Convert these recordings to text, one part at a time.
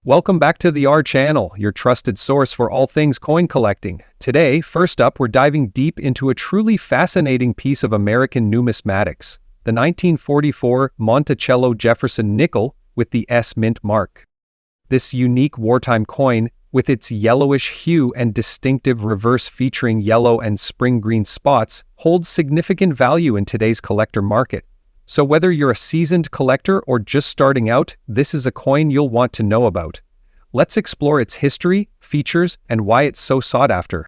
Welcome back to the R channel, your trusted source for all things coin collecting. Today, first up, we're diving deep into a truly fascinating piece of American numismatics, the 1944 Monticello Jefferson nickel with the S Mint mark. This unique wartime coin, with its yellowish hue and distinctive reverse featuring yellow and spring green spots, holds significant value in today's collector market. So whether you're a seasoned collector or just starting out, this is a coin you'll want to know about. Let's explore its history, features, and why it's so sought after.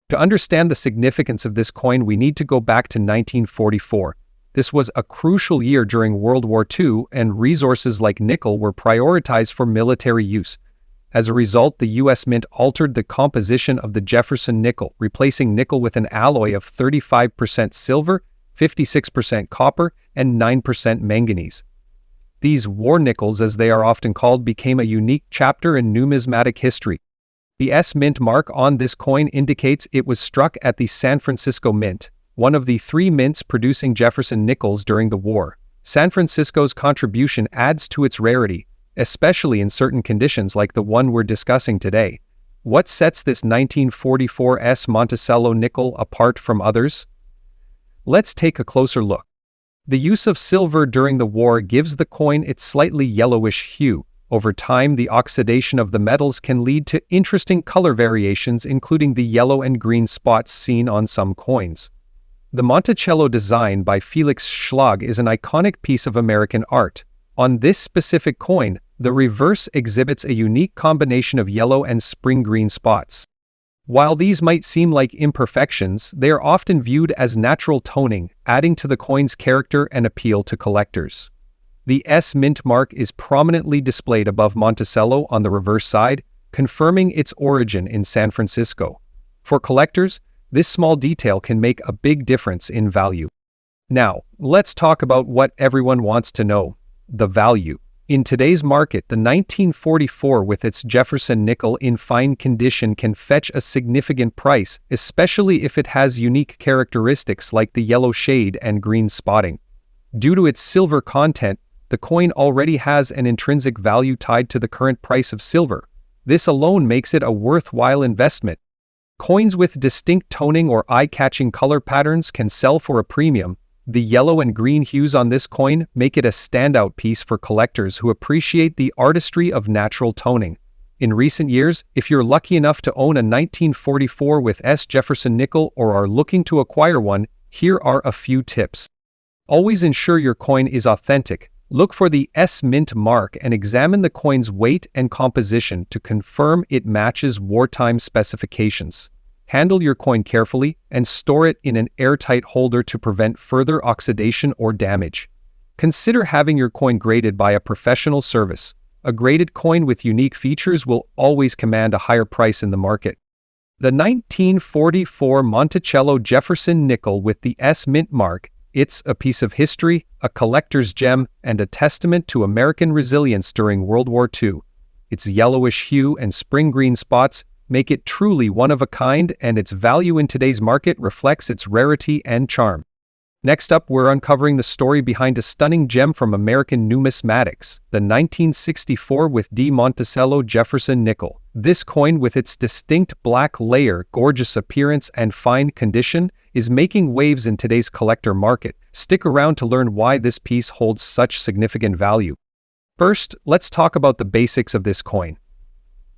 To understand the significance of this coin, we need to go back to 1944. This was a crucial year during World War II, and resources like nickel were prioritized for military use. As a result, the U.S. Mint altered the composition of the Jefferson nickel, replacing nickel with an alloy of 35% silver, 56% copper, and 9% manganese. These war nickels, as they are often called, became a unique chapter in numismatic history. The S Mint mark on this coin indicates it was struck at the San Francisco Mint, one of the three mints producing Jefferson nickels during the war. San Francisco's contribution adds to its rarity, especially in certain conditions like the one we're discussing today. What sets this 1944 S Monticello nickel apart from others? Let's take a closer look. The use of silver during the war gives the coin its slightly yellowish hue. Over time, the oxidation of the metals can lead to interesting color variations, including the yellow and green spots seen on some coins. The Monticello design by Felix Schlag is an iconic piece of American art. On this specific coin, the reverse exhibits a unique combination of yellow and spring green spots. While these might seem like imperfections, they are often viewed as natural toning, adding to the coin's character and appeal to collectors. The S Mint mark is prominently displayed above Monticello on the reverse side, confirming its origin in San Francisco. For collectors, this small detail can make a big difference in value. Now, let's talk about what everyone wants to know: the value. In today's market, the 1944 with its Jefferson nickel in fine condition can fetch a significant price, especially if it has unique characteristics like the yellow shade and green spotting. Due to its silver content, the coin already has an intrinsic value tied to the current price of silver. This alone makes it a worthwhile investment. Coins with distinct toning or eye-catching color patterns can sell for a premium. The yellow and green hues on this coin make it a standout piece for collectors who appreciate the artistry of natural toning. In recent years, if you're lucky enough to own a 1944 with S Jefferson nickel or are looking to acquire one, here are a few tips. Always ensure your coin is authentic. Look for the S Mint mark and examine the coin's weight and composition to confirm it matches wartime specifications. Handle your coin carefully and store it in an airtight holder to prevent further oxidation or damage. Consider having your coin graded by a professional service. A graded coin with unique features will always command a higher price in the market. The 1944 Monticello Jefferson nickel with the S Mint mark, it's a piece of history, a collector's gem, and a testament to American resilience during World War II. Its yellowish hue and spring green spots make it truly one of a kind, and its value in today's market reflects its rarity and charm. Next up, we're uncovering the story behind a stunning gem from American numismatics, the 1964 with D Monticello Jefferson nickel. This coin, with its distinct black layer, gorgeous appearance, and fine condition, is making waves in today's collector market. Stick around to learn why this piece holds such significant value. First, let's talk about the basics of this coin.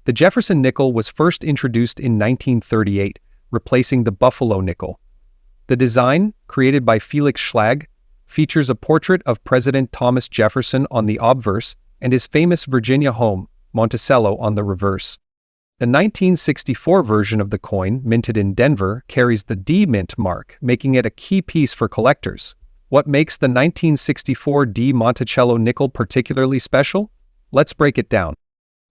The Jefferson nickel was first introduced in 1938, replacing the Buffalo nickel. The design, created by Felix Schlag, features a portrait of President Thomas Jefferson on the obverse and his famous Virginia home, Monticello, on the reverse. The 1964 version of the coin, minted in Denver, carries the D Mint mark, making it a key piece for collectors. What makes the 1964 D Monticello nickel particularly special? Let's break it down.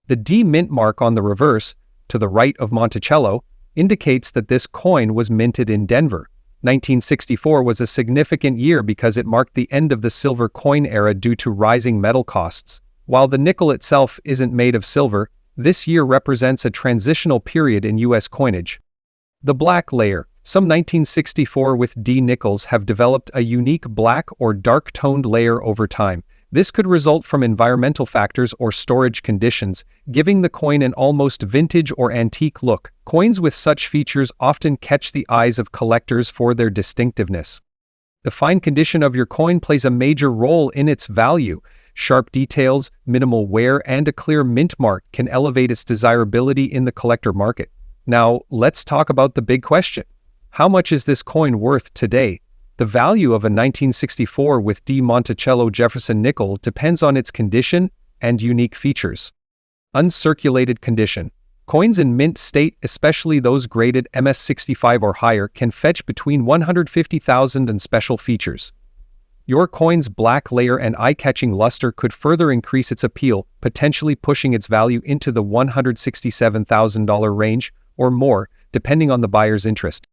The D Mint mark on the reverse, to the right of Monticello, indicates that this coin was minted in Denver. 1964 was a significant year because it marked the end of the silver coin era due to rising metal costs. While the nickel itself isn't made of silver, this year represents a transitional period in U.S. coinage. The black layer. Some 1964 with D nickels have developed a unique black or dark-toned layer over time, This could result from environmental factors or storage conditions, giving the coin an almost vintage or antique look. Coins with such features often catch the eyes of collectors for their distinctiveness. The fine condition of your coin plays a major role in its value. Sharp details, minimal wear, and a clear mint mark can elevate its desirability in the collector market. Now, let's talk about the big question. How much is this coin worth today? The value of a 1964 with D Monticello Jefferson nickel depends on its condition and unique features. Uncirculated condition. Coins in mint state, especially those graded MS65 or higher, can fetch between $150,000 and special features. Your coin's black layer and eye-catching luster could further increase its appeal, potentially pushing its value into the $167,000 range or more, depending on the buyer's interest.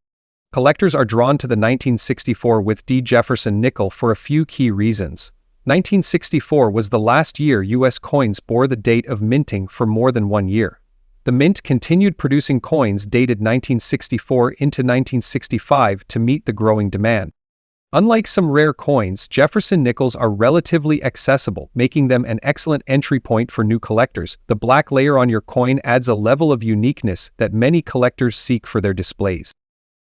Collectors are drawn to the 1964 with D Jefferson nickel for a few key reasons. 1964 was the last year U.S. coins bore the date of minting for more than 1 year. The mint continued producing coins dated 1964 into 1965 to meet the growing demand. Unlike some rare coins, Jefferson nickels are relatively accessible, making them an excellent entry point for new collectors. The black layer on your coin adds a level of uniqueness that many collectors seek for their displays.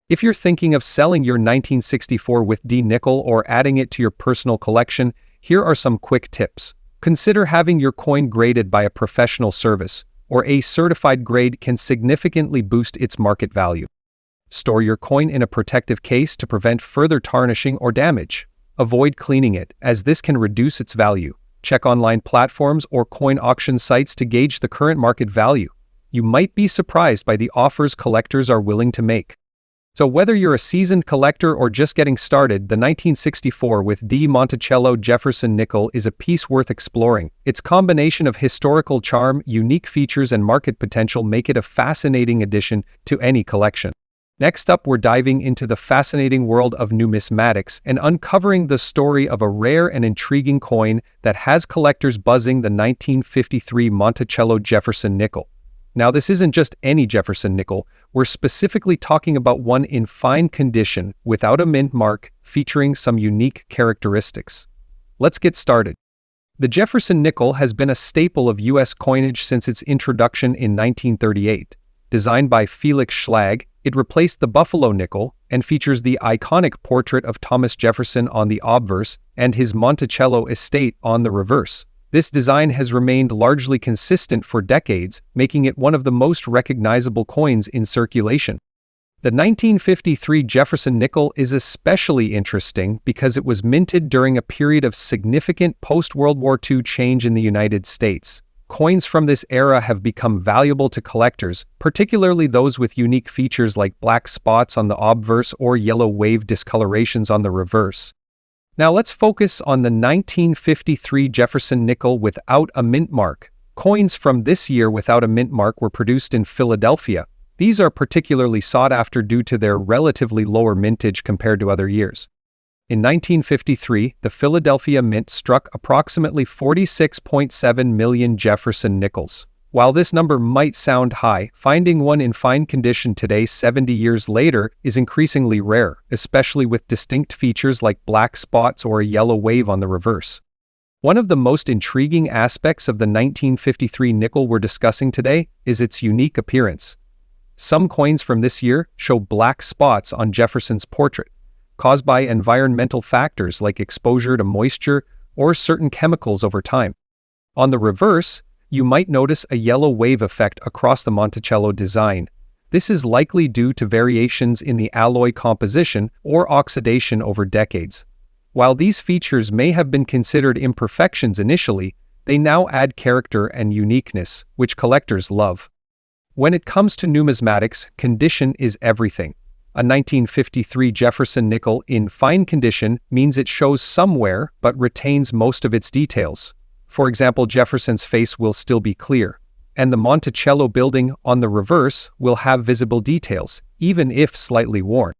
If you're thinking of selling your 1964 with D nickel or adding it to your personal collection, here are some quick tips. Consider having your coin graded by a professional service, or a certified grade can significantly boost its market value. Store your coin in a protective case to prevent further tarnishing or damage. Avoid cleaning it, as this can reduce its value. Check online platforms or coin auction sites to gauge the current market value. You might be surprised by the offers collectors are willing to make. So whether you're a seasoned collector or just getting started, the 1964 with D Monticello Jefferson nickel is a piece worth exploring. Its combination of historical charm, unique features, and market potential make it a fascinating addition to any collection. Next up, we're diving into the fascinating world of numismatics and uncovering the story of a rare and intriguing coin that has collectors buzzing: the 1953 Monticello Jefferson nickel. Now, this isn't just any Jefferson nickel. We're specifically talking about one in fine condition, without a mint mark, featuring some unique characteristics. Let's get started. The Jefferson nickel has been a staple of U.S. coinage since its introduction in 1938. Designed by Felix Schlag, it replaced the Buffalo nickel and features the iconic portrait of Thomas Jefferson on the obverse and his Monticello estate on the reverse. This design has remained largely consistent for decades, making it one of the most recognizable coins in circulation. The 1953 Jefferson nickel is especially interesting because it was minted during a period of significant post-World War II change in the United States. Coins from this era have become valuable to collectors, particularly those with unique features like black spots on the obverse or yellow wave discolorations on the reverse. Now let's focus on the 1953 Jefferson nickel without a mint mark. Coins from this year without a mint mark were produced in Philadelphia. These are particularly sought after due to their relatively lower mintage compared to other years. In 1953, the Philadelphia Mint struck approximately 46.7 million Jefferson nickels. While this number might sound high, finding one in fine condition today, 70 years later, is increasingly rare, especially with distinct features like black spots or a yellow wave on the reverse. One of the most intriguing aspects of the 1953 nickel we're discussing today is its unique appearance. Some coins from this year show black spots on Jefferson's portrait, caused by environmental factors like exposure to moisture or certain chemicals over time. On the reverse, you might notice a yellow wave effect across the Monticello design. This is likely due to variations in the alloy composition or oxidation over decades. While these features may have been considered imperfections initially, they now add character and uniqueness, which collectors love. When it comes to numismatics, condition is everything. A 1953 Jefferson nickel in fine condition means it shows some wear but retains most of its details. For example, Jefferson's face will still be clear, and the Monticello building on the reverse will have visible details, even if slightly worn.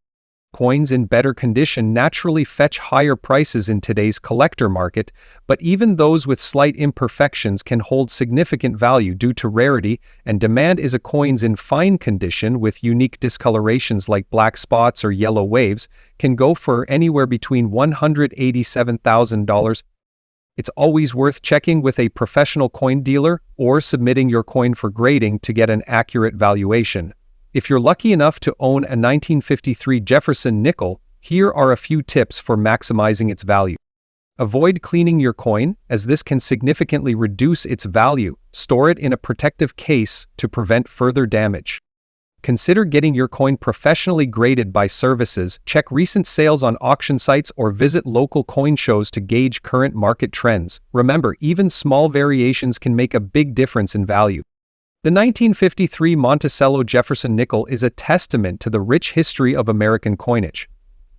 Coins in better condition naturally fetch higher prices in today's collector market, but even those with slight imperfections can hold significant value due to rarity and demand. Is a coins in fine condition with unique discolorations like black spots or yellow waves can go for anywhere between $187,000 It's always worth checking with a professional coin dealer or submitting your coin for grading to get an accurate valuation. If you're lucky enough to own a 1953 Jefferson nickel, here are a few tips for maximizing its value. Avoid cleaning your coin, as this can significantly reduce its value. Store it in a protective case to prevent further damage. Consider getting your coin professionally graded by services. Check recent sales on auction sites or visit local coin shows to gauge current market trends. Remember, even small variations can make a big difference in value. The 1953 Monticello Jefferson nickel is a testament to the rich history of American coinage.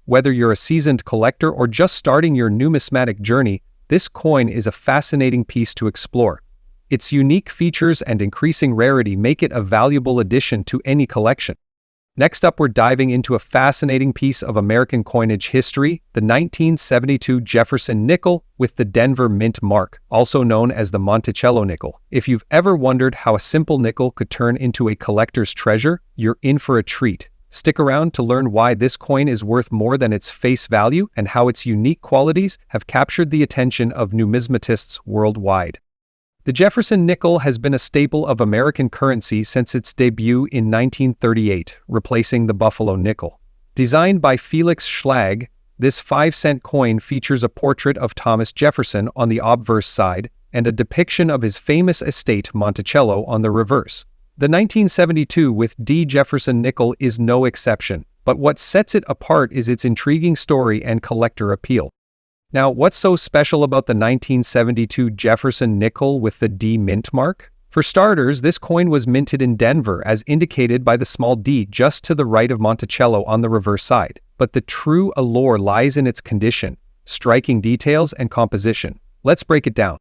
Whether you're a seasoned collector or just starting your numismatic journey, this coin is a fascinating piece to explore. Its unique features and increasing rarity make it a valuable addition to any collection. Next up, we're diving into a fascinating piece of American coinage history, the 1972 Jefferson nickel with the Denver Mint mark, also known as the Monticello nickel. If you've ever wondered how a simple nickel could turn into a collector's treasure, you're in for a treat. Stick around to learn why this coin is worth more than its face value and how its unique qualities have captured the attention of numismatists worldwide. The Jefferson nickel has been a staple of American currency since its debut in 1938, replacing the Buffalo nickel. Designed by Felix Schlag, this 5-cent coin features a portrait of Thomas Jefferson on the obverse side and a depiction of his famous estate Monticello on the reverse. The 1972 with D Jefferson nickel is no exception, but what sets it apart is its intriguing story and collector appeal. Now, what's so special about the 1972 Jefferson nickel with the D mint mark? For starters, this coin was minted in Denver as indicated by the small d just to the right of Monticello on the reverse side. But the true allure lies in its condition, striking details, and composition. Let's break it down.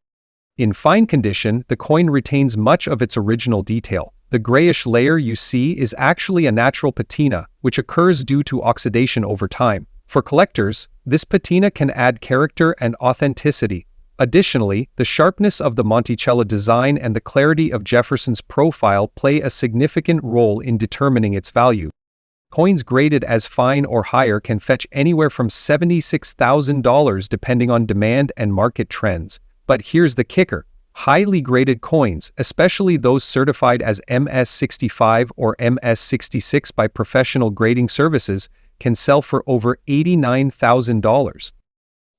In fine condition, the coin retains much of its original detail. The grayish layer you see is actually a natural patina, which occurs due to oxidation over time. For collectors, this patina can add character and authenticity. Additionally, the sharpness of the Monticello design and the clarity of Jefferson's profile play a significant role in determining its value. Coins graded as fine or higher can fetch anywhere from $76,000 depending on demand and market trends. But here's the kicker. Highly graded coins, especially those certified as MS65 or MS66 by professional grading services, can sell for over $89,000.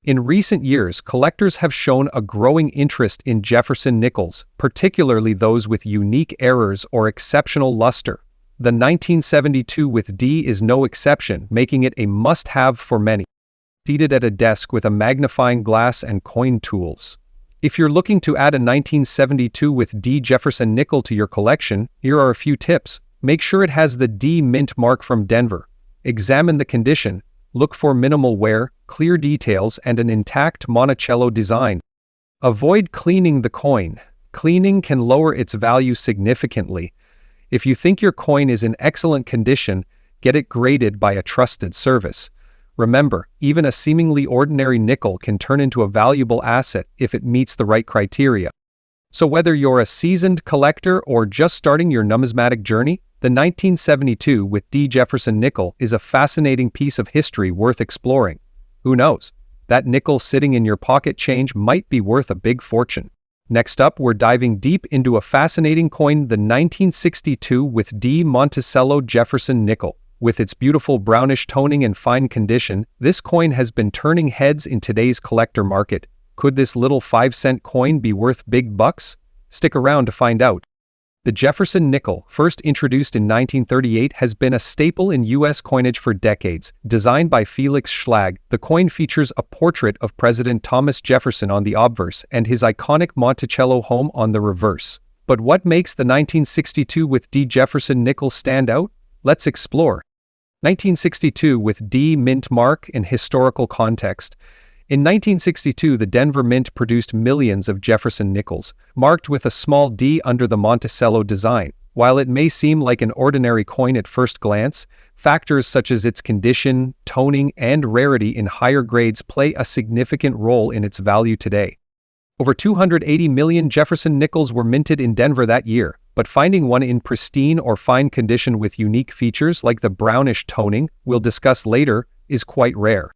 In recent years, collectors have shown a growing interest in Jefferson nickels, particularly those with unique errors or exceptional luster. The 1972 with D is no exception, making it a must-have for many. Seated at a desk with a magnifying glass and coin tools. If you're looking to add a 1972 with D Jefferson nickel to your collection, here are a few tips. Make sure it has the D mint mark from Denver. Examine the condition. Look for minimal wear, clear details, and an intact Monticello design. Avoid cleaning the coin. Cleaning can lower its value significantly. If you think your coin is in excellent condition, get it graded by a trusted service. Remember, even a seemingly ordinary nickel can turn into a valuable asset if it meets the right criteria. So whether you're a seasoned collector or just starting your numismatic journey, the 1972 with D Jefferson nickel is a fascinating piece of history worth exploring. Who knows? That nickel sitting in your pocket change might be worth a big fortune. Next up, we're diving deep into a fascinating coin, the 1962 with D Monticello Jefferson nickel. With its beautiful brownish toning and fine condition, this coin has been turning heads in today's collector market. Could this little 5-cent coin be worth big bucks? Stick around to find out. The Jefferson nickel, first introduced in 1938, has been a staple in U.S. coinage for decades. Designed by Felix Schlag, the coin features a portrait of President Thomas Jefferson on the obverse and his iconic Monticello home on the reverse. But what makes the 1962 with D Jefferson nickel stand out? Let's explore. 1962 with D mint mark in historical context. In 1962, the Denver Mint produced millions of Jefferson nickels, marked with a small d under the Monticello design. While it may seem like an ordinary coin at first glance, factors such as its condition, toning, and rarity in higher grades play a significant role in its value today. Over 280 million Jefferson nickels were minted in Denver that year, but finding one in pristine or fine condition with unique features like the brownish toning, we'll discuss later, is quite rare.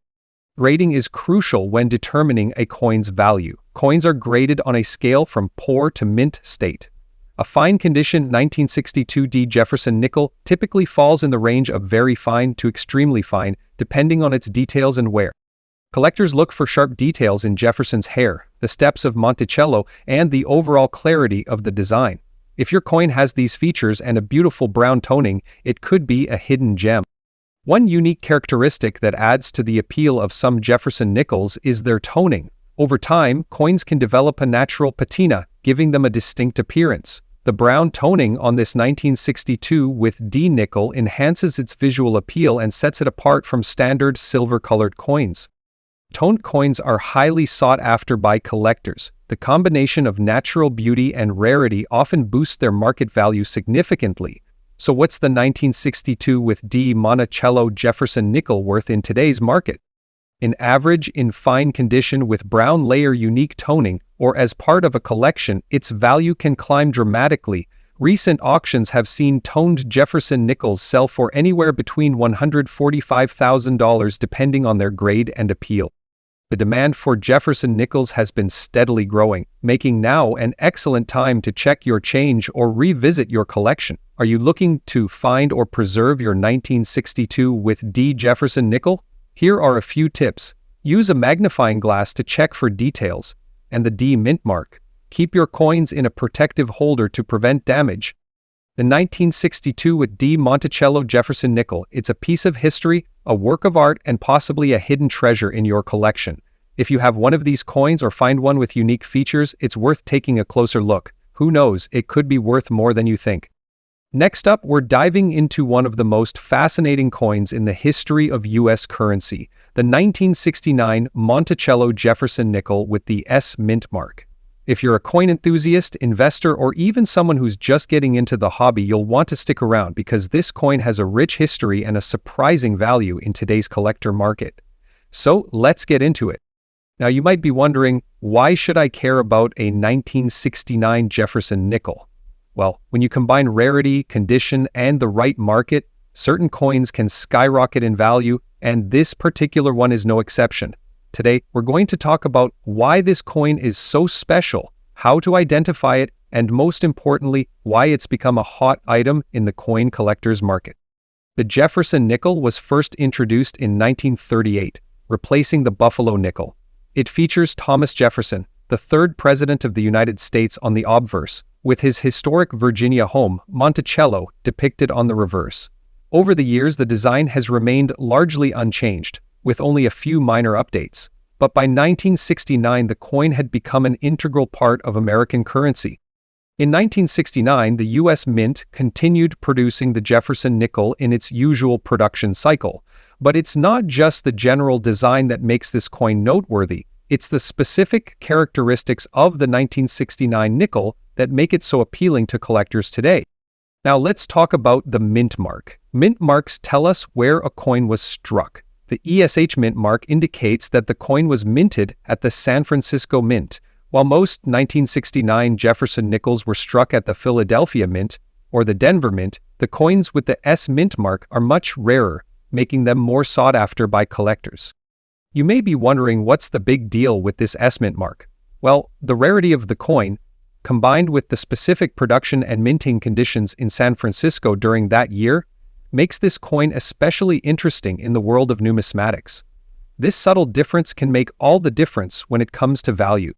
Grading is crucial when determining a coin's value. Coins are graded on a scale from poor to mint state. A fine condition 1962 D Jefferson nickel typically falls in the range of very fine to extremely fine, depending on its details and wear. Collectors look for sharp details in Jefferson's hair, the steps of Monticello, and the overall clarity of the design. If your coin has these features and a beautiful brown toning, it could be a hidden gem. One unique characteristic that adds to the appeal of some Jefferson nickels is their toning. Over time, coins can develop a natural patina, giving them a distinct appearance. The brown toning on this 1962 with D nickel enhances its visual appeal and sets it apart from standard silver-colored coins. Toned coins are highly sought after by collectors. The combination of natural beauty and rarity often boosts their market value significantly. So what's the 1962 with D Monticello Jefferson nickel worth in today's market? In average, in fine condition with brown layer unique toning, or as part of a collection, its value can climb dramatically. Recent auctions have seen toned Jefferson nickels sell for anywhere between $145,000 depending on their grade and appeal. The demand for Jefferson nickels has been steadily growing, making now an excellent time to check your change or revisit your collection. Are you looking to find or preserve your 1962 with D Jefferson nickel? Here are a few tips. Use a magnifying glass to check for details, and the D mint mark. Keep your coins in a protective holder to prevent damage. The 1962 with D Monticello Jefferson nickel, it's a piece of history, a work of art, and possibly a hidden treasure in your collection. If you have one of these coins or find one with unique features, it's worth taking a closer look. Who knows, it could be worth more than you think. Next up, we're diving into one of the most fascinating coins in the history of U.S. currency, the 1969 Monticello Jefferson nickel with the S mint mark. If you're a coin enthusiast, investor, or even someone who's just getting into the hobby, you'll want to stick around because this coin has a rich history and a surprising value in today's collector market. So let's get into it. Now you might be wondering, why should I care about a 1969 Jefferson nickel? Well, when you combine rarity, condition, and the right market, certain coins can skyrocket in value, and this particular one is no exception. Today, we're going to talk about why this coin is so special, how to identify it, and most importantly, why it's become a hot item in the coin collector's market. The Jefferson nickel was first introduced in 1938, replacing the Buffalo nickel. It features Thomas Jefferson, the third president of the United States, on the obverse, with his historic Virginia home, Monticello, depicted on the reverse. Over the years, the design has remained largely unchanged, with only a few minor updates. But by 1969, the coin had become an integral part of American currency. In 1969, the U.S. Mint continued producing the Jefferson nickel in its usual production cycle. But it's not just the general design that makes this coin noteworthy. It's the specific characteristics of the 1969 nickel that make it so appealing to collectors today. Now let's talk about the mint mark. Mint marks tell us where a coin was struck. The ESH mint mark indicates that the coin was minted at the San Francisco Mint, while most 1969 Jefferson nickels were struck at the Philadelphia Mint or the Denver Mint. The coins with the S mint mark are much rarer, making them more sought after by collectors. You may be wondering, what's the big deal with this S mint mark? Well, the rarity of the coin, combined with the specific production and minting conditions in San Francisco during that year, makes this coin especially interesting in the world of numismatics. This subtle difference can make all the difference when it comes to value.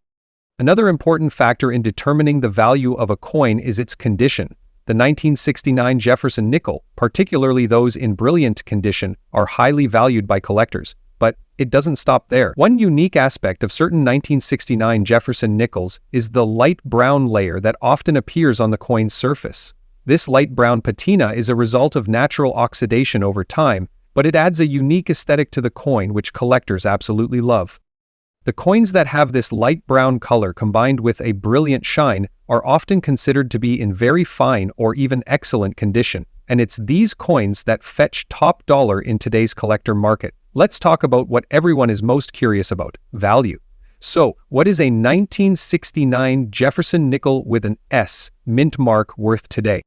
Another important factor in determining the value of a coin is its condition. The 1969 Jefferson nickel, particularly those in brilliant condition, are highly valued by collectors. But it doesn't stop there. One unique aspect of certain 1969 Jefferson nickels is the light brown layer that often appears on the coin's surface. This light brown patina is a result of natural oxidation over time, but it adds a unique aesthetic to the coin which collectors absolutely love. The coins that have this light brown color combined with a brilliant shine are often considered to be in very fine or even excellent condition, and it's these coins that fetch top dollar in today's collector market. Let's talk about what everyone is most curious about: value. So, what is a 1969 Jefferson nickel with an S mint mark worth today?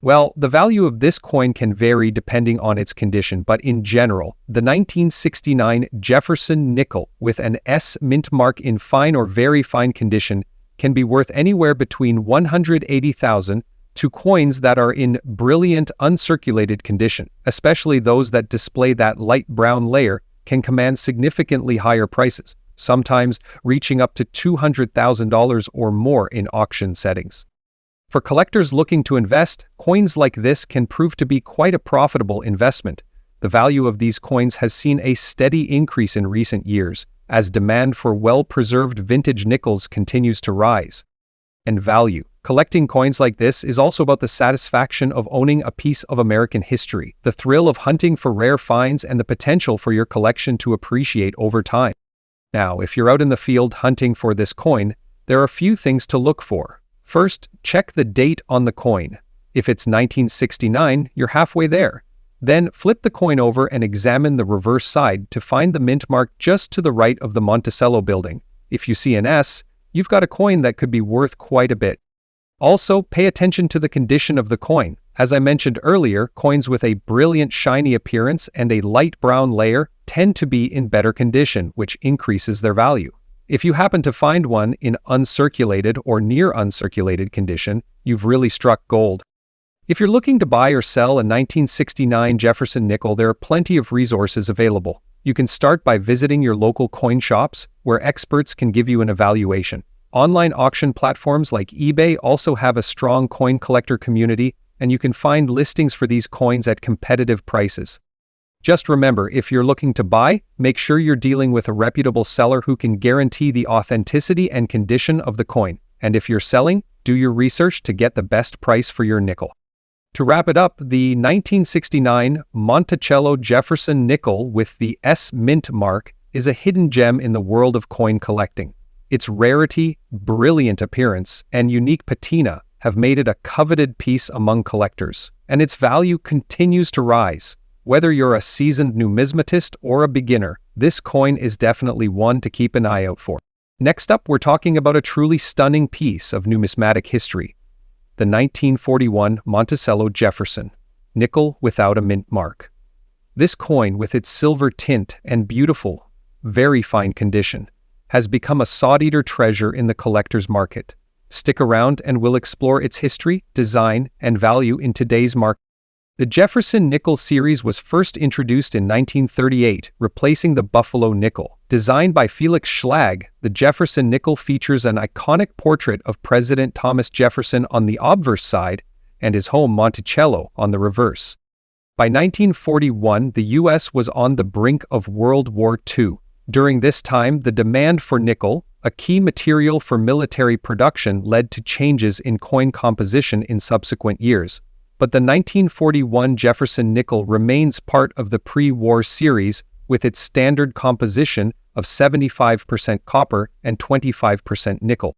Well, the value of this coin can vary depending on its condition, but in general, the 1969 Jefferson nickel with an S mint mark in fine or very fine condition can be worth anywhere between $180,000 to coins that are in brilliant uncirculated condition, especially those that display that light brown layer, can command significantly higher prices, sometimes reaching up to $200,000 or more in auction settings. For collectors looking to invest, coins like this can prove to be quite a profitable investment. The value of these coins has seen a steady increase in recent years, as demand for well-preserved vintage nickels continues to rise. And value. Collecting coins like this is also about the satisfaction of owning a piece of American history, the thrill of hunting for rare finds, and the potential for your collection to appreciate over time. Now, if you're out in the field hunting for this coin, there are a few things to look for. First, check the date on the coin. If it's 1969, you're halfway there. Then flip the coin over and examine the reverse side to find the mint mark just to the right of the Monticello building. If you see an S, you've got a coin that could be worth quite a bit. Also, pay attention to the condition of the coin. As I mentioned earlier, coins with a brilliant shiny appearance and a light brown layer tend to be in better condition, which increases their value. If you happen to find one in uncirculated or near uncirculated condition, you've really struck gold. If you're looking to buy or sell a 1969 Jefferson nickel, there are plenty of resources available. You can start by visiting your local coin shops, where experts can give you an evaluation. Online auction platforms like eBay also have a strong coin collector community, and you can find listings for these coins at competitive prices. Just remember, if you're looking to buy, make sure you're dealing with a reputable seller who can guarantee the authenticity and condition of the coin. And if you're selling, do your research to get the best price for your nickel. To wrap it up, the 1969 Monticello Jefferson nickel with the S mint mark is a hidden gem in the world of coin collecting. Its rarity, brilliant appearance, and unique patina have made it a coveted piece among collectors, and its value continues to rise. Whether you're a seasoned numismatist or a beginner, this coin is definitely one to keep an eye out for. Next up, we're talking about a truly stunning piece of numismatic history, the 1941 Monticello Jefferson, nickel without a mint mark. This coin, with its silver tint and beautiful, very fine condition, has become a sought-after treasure in the collector's market. Stick around and we'll explore its history, design, and value in today's market. The Jefferson nickel series was first introduced in 1938, replacing the Buffalo nickel. Designed by Felix Schlag, the Jefferson nickel features an iconic portrait of President Thomas Jefferson on the obverse side and his home Monticello on the reverse. By 1941, the U.S. was on the brink of World War II. During this time, the demand for nickel, a key material for military production, led to changes in coin composition in subsequent years. But the 1941 Jefferson nickel remains part of the pre-war series with its standard composition of 75% copper and 25% nickel.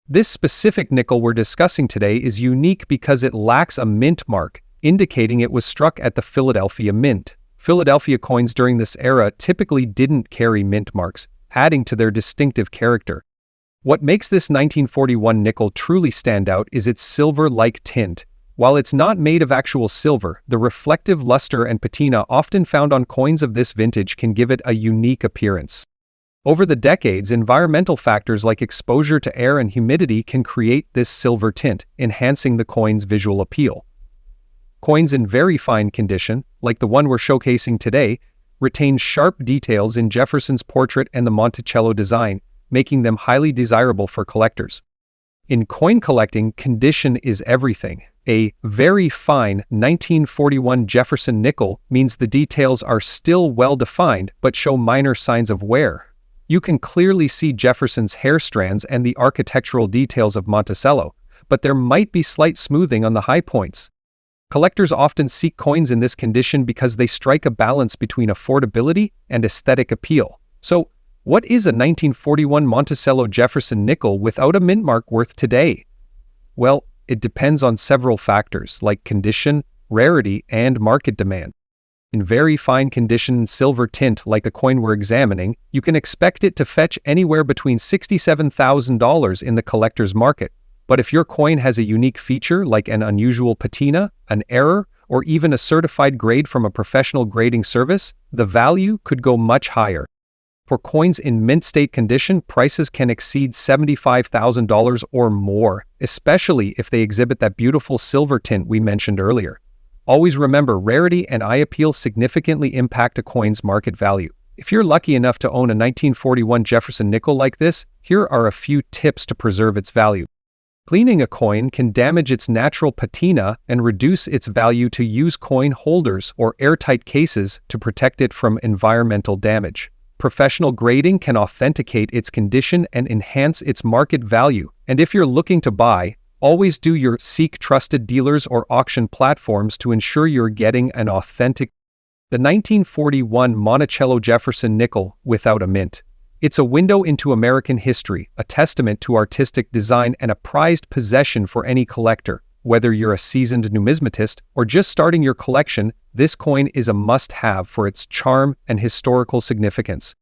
This specific nickel we're discussing today is unique because it lacks a mint mark, indicating it was struck at the Philadelphia Mint. Philadelphia coins during this era typically didn't carry mint marks, adding to their distinctive character. What makes this 1941 nickel truly stand out is its silver-like tint. While it's not made of actual silver, the reflective luster and patina often found on coins of this vintage can give it a unique appearance. Over the decades, environmental factors like exposure to air and humidity can create this silver tint, enhancing the coin's visual appeal. Coins in very fine condition, like the one we're showcasing today, retain sharp details in Jefferson's portrait and the Monticello design, making them highly desirable for collectors. In coin collecting, condition is everything. A very fine 1941 Jefferson nickel means the details are still well defined but show minor signs of wear. You can clearly see Jefferson's hair strands and the architectural details of Monticello, but there might be slight smoothing on the high points. Collectors often seek coins in this condition because they strike a balance between affordability and aesthetic appeal. So, what is a 1941 Monticello Jefferson nickel without a mint mark worth today? Well, it depends on several factors like condition, rarity, and market demand. In very fine condition silver tint like the coin we're examining, you can expect it to fetch anywhere between $67,000 in the collector's market. But if your coin has a unique feature like an unusual patina, an error, or even a certified grade from a professional grading service, the value could go much higher. For coins in mint state condition, prices can exceed $75,000 or more, especially if they exhibit that beautiful silver tint we mentioned earlier. Always remember, rarity and eye appeal significantly impact a coin's market value. If you're lucky enough to own a 1941 Jefferson nickel like this, here are a few tips to preserve its value. Cleaning a coin can damage its natural patina and reduce its value. To use coin holders or airtight cases to protect it from environmental damage. Professional grading can authenticate its condition and enhance its market value. And if you're looking to buy, always seek trusted dealers or auction platforms to ensure you're getting an authentic. The 1941 Monticello Jefferson nickel without a mint. It's a window into American history, a testament to artistic design and a prized possession for any collector. Whether you're a seasoned numismatist or just starting your collection, this coin is a must-have for its charm and historical significance.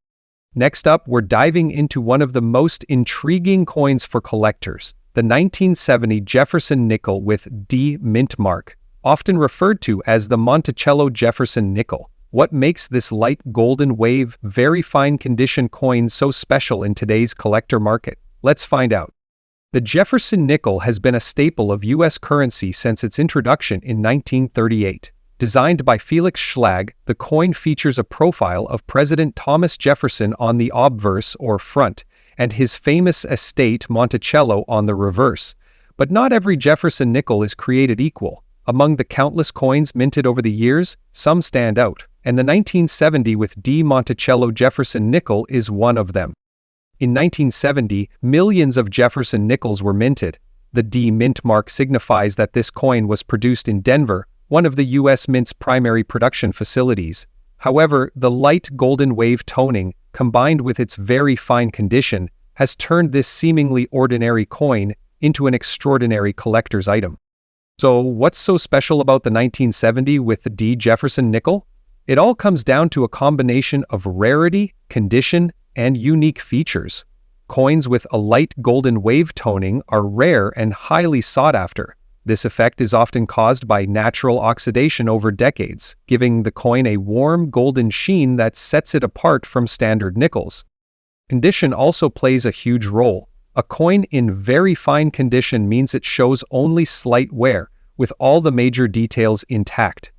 Next up, we're diving into one of the most intriguing coins for collectors, the 1970 Jefferson nickel with D mint mark, often referred to as the Monticello Jefferson nickel. What makes this light golden wave, very fine condition coin so special in today's collector market? Let's find out. The Jefferson nickel has been a staple of U.S. currency since its introduction in 1938. Designed by Felix Schlag, the coin features a profile of President Thomas Jefferson on the obverse or front, and his famous estate Monticello on the reverse. But not every Jefferson nickel is created equal. Among the countless coins minted over the years, some stand out, and the 1970 with D Monticello Jefferson nickel is one of them. In 1970, millions of Jefferson nickels were minted. The D mint mark signifies that this coin was produced in Denver, one of the U.S. Mint's primary production facilities. However, the light golden wave toning, combined with its very fine condition, has turned this seemingly ordinary coin into an extraordinary collector's item. So, what's so special about the 1970 with the D Jefferson nickel? It all comes down to a combination of rarity, condition, and unique features. Coins with a light golden wave toning are rare and highly sought after. This effect is often caused by natural oxidation over decades, giving the coin a warm golden sheen that sets it apart from standard nickels. Condition also plays a huge role. A coin in very fine condition means it shows only slight wear, with all the major details intact.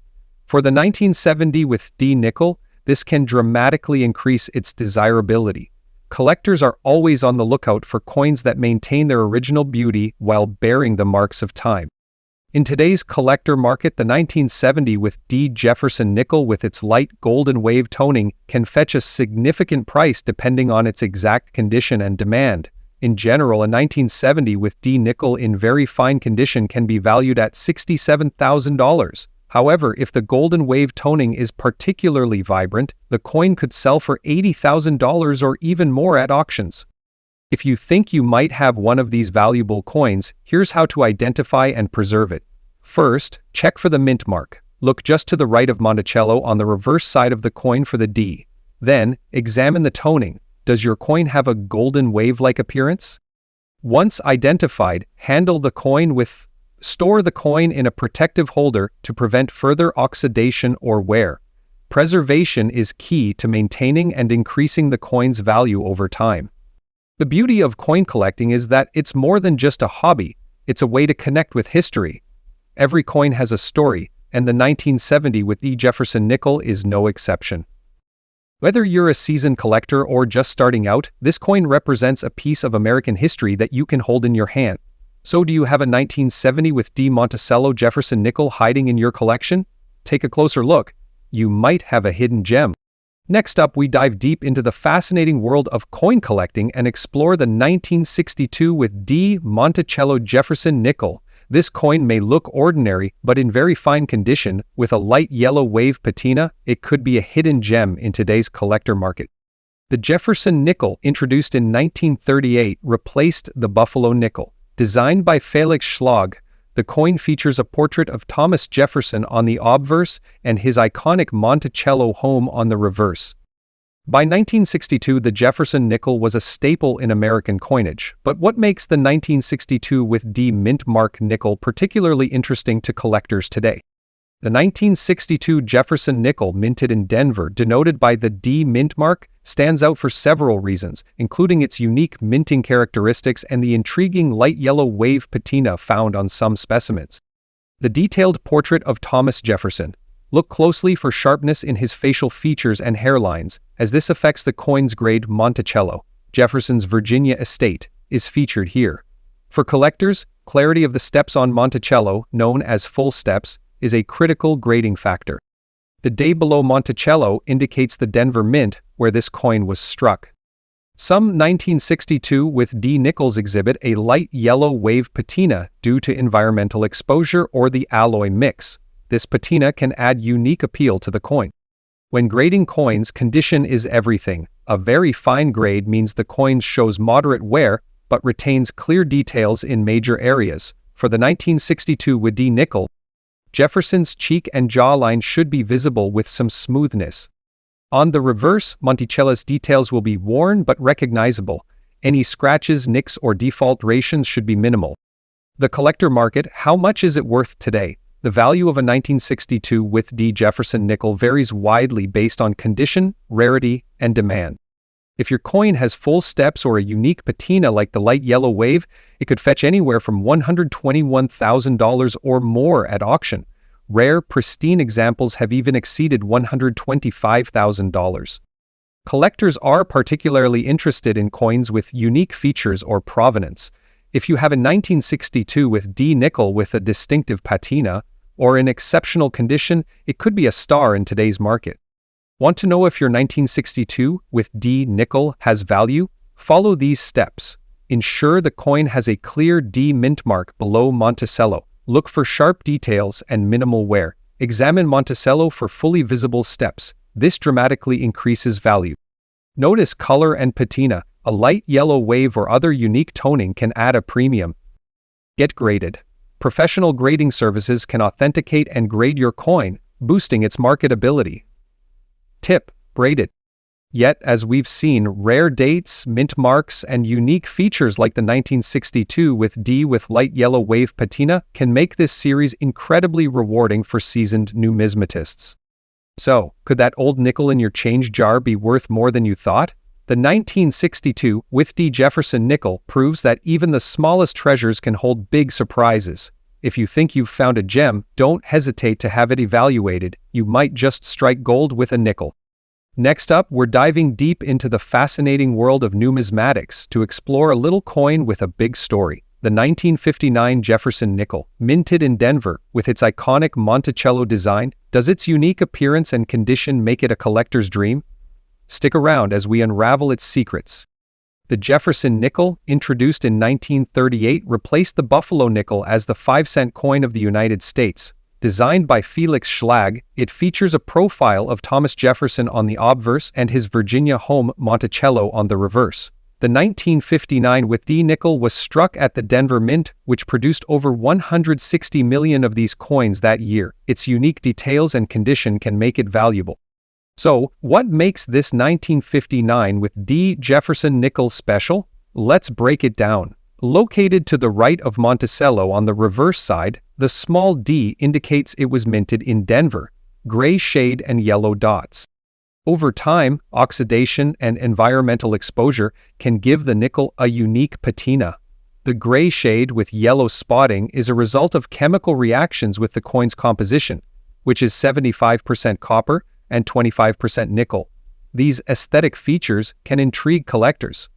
For the 1970 with D nickel, this can dramatically increase its desirability. Collectors are always on the lookout for coins that maintain their original beauty while bearing the marks of time. In today's collector market, the 1970 with D Jefferson nickel with its light golden wave toning can fetch a significant price depending on its exact condition and demand. In general, a 1970 with D nickel in very fine condition can be valued at $67,000. However, if the golden wave toning is particularly vibrant, the coin could sell for $80,000 or even more at auctions. If you think you might have one of these valuable coins, here's how to identify and preserve it. First, check for the mint mark. Look just to the right of Monticello on the reverse side of the coin for the D. Then, examine the toning. Does your coin have a golden wave-like appearance? Once identified, store the coin in a protective holder to prevent further oxidation or wear. Preservation is key to maintaining and increasing the coin's value over time. The beauty of coin collecting is that it's more than just a hobby, it's a way to connect with history. Every coin has a story, and the 1970 with E. Jefferson nickel is no exception. Whether you're a seasoned collector or just starting out, this coin represents a piece of American history that you can hold in your hand. So do you have a 1970 with D Monticello Jefferson nickel hiding in your collection? Take a closer look. You might have a hidden gem. Next up, we dive deep into the fascinating world of coin collecting and explore the 1962 with D Monticello Jefferson nickel. This coin may look ordinary, but in very fine condition, with a light yellow wave patina, it could be a hidden gem in today's collector market. The Jefferson nickel, introduced in 1938, replaced the Buffalo nickel. Designed by Felix Schlag, the coin features a portrait of Thomas Jefferson on the obverse and his iconic Monticello home on the reverse. By 1962, the Jefferson nickel was a staple in American coinage, but what makes the 1962 with D mint mark nickel particularly interesting to collectors today? The 1962 Jefferson nickel minted in Denver, denoted by the D mint mark, stands out for several reasons, including its unique minting characteristics and the intriguing light yellow wave patina found on some specimens. The detailed portrait of Thomas Jefferson. Look closely for sharpness in his facial features and hairlines, as this affects the coin's grade. Monticello, Jefferson's Virginia estate, is featured here. For collectors, clarity of the steps on Monticello, known as full steps, is a critical grading factor. The day below Monticello indicates the Denver Mint, where this coin was struck. Some 1962 with D nickels exhibit a light yellow wave patina due to environmental exposure or the alloy mix. This patina can add unique appeal to the coin. When grading coins, condition is everything. A very fine grade means the coin shows moderate wear but retains clear details in major areas. For the 1962 with D nickel, Jefferson's cheek and jawline should be visible with some smoothness. On the reverse, Monticello's details will be worn but recognizable. Any scratches, nicks, or defaultations should be minimal. The collector market. How much is it worth today? The value of a 1962 with D Jefferson nickel varies widely based on condition, rarity, and demand. If your coin has full steps or a unique patina like the light yellow wave, it could fetch anywhere from $121,000 or more at auction. Rare, pristine examples have even exceeded $125,000. Collectors are particularly interested in coins with unique features or provenance. If you have a 1962 with D nickel with a distinctive patina, or in exceptional condition, it could be a star in today's market. Want to know if your 1962 with D nickel has value? Follow these steps. Ensure the coin has a clear D mint mark below Monticello. Look for sharp details and minimal wear. Examine Monticello for fully visible steps. This dramatically increases value. Notice color and patina. A light yellow wave or other unique toning can add a premium. Get graded. Professional grading services can authenticate and grade your coin, boosting its marketability. Tip: braided. Yet, as we've seen, rare dates, mint marks, and unique features like the 1962 with D with light yellow wave patina can make this series incredibly rewarding for seasoned numismatists. So, could that old nickel in your change jar be worth more than you thought? The 1962 with D Jefferson nickel proves that even the smallest treasures can hold big surprises. If you think you've found a gem, don't hesitate to have it evaluated. You might just strike gold with a nickel. Next up, we're diving deep into the fascinating world of numismatics to explore a little coin with a big story. The 1959 Jefferson nickel, minted in Denver, with its iconic Monticello design, does its unique appearance and condition make it a collector's dream? Stick around as we unravel its secrets. The Jefferson nickel, introduced in 1938, replaced the Buffalo nickel as the 5-cent coin of the United States. Designed by Felix Schlag, it features a profile of Thomas Jefferson on the obverse and his Virginia home Monticello on the reverse. The 1959 with D nickel was struck at the Denver Mint, which produced over 160 million of these coins that year. Its unique details and condition can make it valuable. So, what makes this 1959 with D Jefferson nickel special? Let's break it down. Located to the right of Monticello on the reverse side, the small d indicates it was minted in Denver, gray shade and yellow dots. Over time, oxidation and environmental exposure can give the nickel a unique patina. The gray shade with yellow spotting is a result of chemical reactions with the coin's composition, which is 75% copper and 25% nickel. These aesthetic features can intrigue collectors.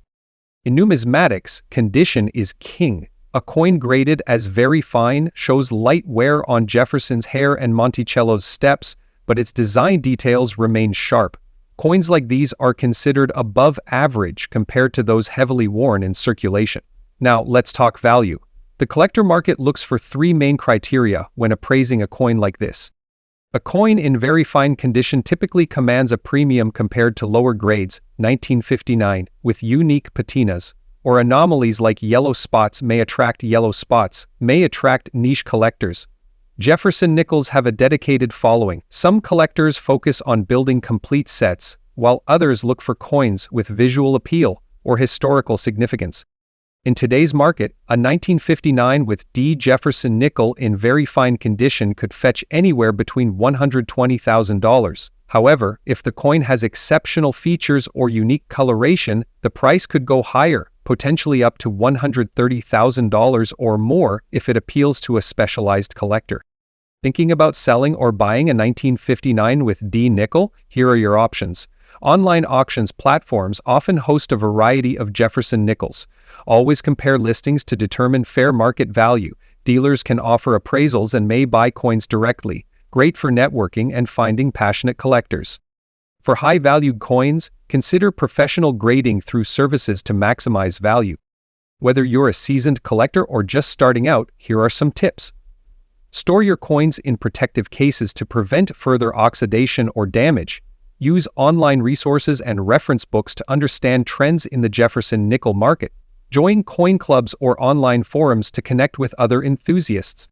In numismatics, condition is king. A coin graded as very fine shows light wear on Jefferson's hair and Monticello's steps, but its design details remain sharp. Coins like these are considered above average compared to those heavily worn in circulation. Now, let's talk value. The collector market looks for 3 main criteria when appraising a coin like this. A coin in very fine condition typically commands a premium compared to lower grades, 1959, with unique patinas, or anomalies like yellow spots may attract niche collectors. Jefferson nickels have a dedicated following. Some collectors focus on building complete sets, while others look for coins with visual appeal or historical significance. In today's market, a 1959 with D Jefferson nickel in very fine condition could fetch anywhere between $120,000. However, if the coin has exceptional features or unique coloration, the price could go higher, potentially up to $130,000 or more if it appeals to a specialized collector. Thinking about selling or buying a 1959 with D nickel? Here are your options. Online auctions platforms often host a variety of Jefferson nickels. Always compare listings to determine fair market value. Dealers can offer appraisals and may buy coins directly. Great for networking and finding passionate collectors. For high-valued coins, consider professional grading through services to maximize value. Whether you're a seasoned collector or just starting out, here are some tips. Store your coins in protective cases to prevent further oxidation or damage. Use online resources and reference books to understand trends in the Jefferson nickel market. Join coin clubs or online forums to connect with other enthusiasts.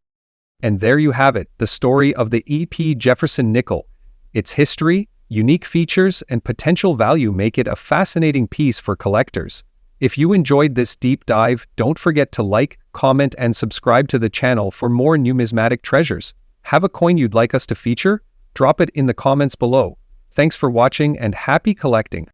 And there you have it, the story of the EP Jefferson nickel. Its history, unique features, and potential value make it a fascinating piece for collectors. If you enjoyed this deep dive, don't forget to like, comment, and subscribe to the channel for more numismatic treasures. Have a coin you'd like us to feature? Drop it in the comments below. Thanks for watching and happy collecting!